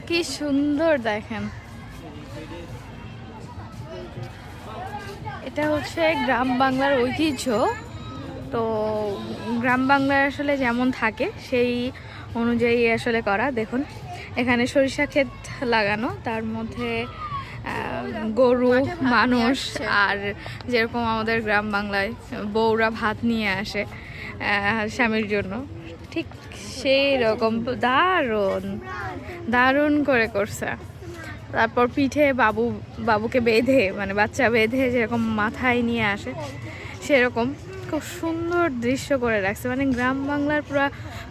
কি সুন্দর দেখেন। এটা হচ্ছে গ্রাম বাংলার ঐতিহ্য। তো গ্রাম বাংলায় আসলে যেমন থাকে সেই অনুযায়ী আসলে করা। দেখুন এখানে সরিষা ক্ষেত লাগানো, তার মধ্যে গরু, মানুষ, আর যেরকম আমাদের গ্রাম বাংলায় বউরা ভাত নিয়ে আসে স্বামীর জন্য, ঠিক সেই রকম দারুণ দারুণ করে করছে। তারপর পিঠে বাবুকে বেঁধে, মানে বাচ্চা বেঁধে যেরকম মাথায় নিয়ে আসে সেরকম খুব সুন্দর দৃশ্য করে রাখছে। মানে গ্রাম বাংলার পুরো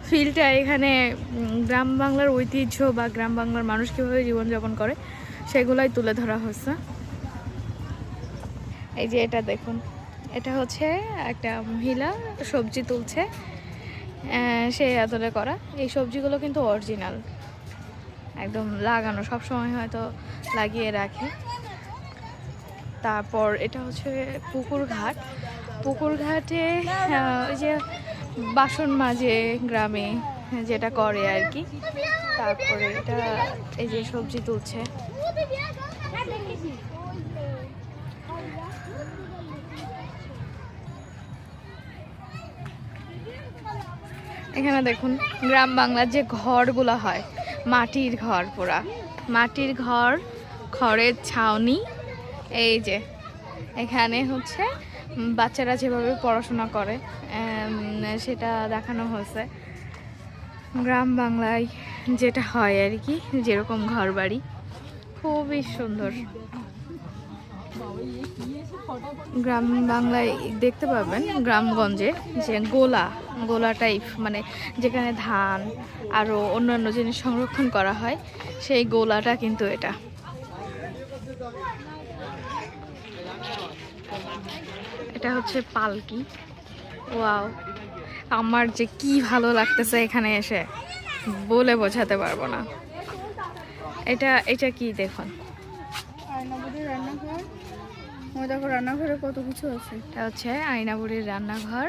ফিলটা এখানে, গ্রাম বাংলার ঐতিহ্য বা গ্রাম বাংলার মানুষ কীভাবে জীবনযাপন করে সেগুলাই তুলে ধরা হয়েছে। এই যে এটা দেখুন, এটা হচ্ছে একটা মহিলা সবজি তুলছে, সে আদলে করা। এই সবজিগুলো কিন্তু অরিজিনাল, একদম লাগানো, সব সময় হয়তো লাগিয়ে রাখে। তারপর এটা হচ্ছে পুকুর ঘাট। পুকুর ঘাটে ওই যে বাসন মাজে গ্রামে যেটা করে আর কি। তারপরে এটা এই যে সবজি তুলছে। এখানে দেখুন গ্রাম বাংলার যে ঘরগুলো হয়, মাটির ঘর, পুরা মাটির ঘর, খড়ের ছাউনি। এই যে এখানে হচ্ছে বাচ্চারা যেভাবে পড়াশোনা করে সেটা দেখানো হয়েছে। গ্রাম বাংলায় যেটা হয় আর কি, যেরকম ঘর বাড়ি, খুবই সুন্দর। গ্রাম বাংলায় দেখতে পাবেন গ্রামগঞ্জে যে গোলা টাইপ, মানে যেখানে ধান আরও অন্যান্য জিনিস সংরক্ষণ করা হয়, সেই গোলাটা কিন্তু এটা। এটা হচ্ছে পালকি। ওয়াও, আমার যে কি ভালো লাগতেছে এখানে এসে, বলে বোঝাতে পারবো না। এটা কি দেখুন, দেখো রান্নাঘরে কত কিছু আছে। এটা হচ্ছে আয়নাবুড়ির রান্নাঘর।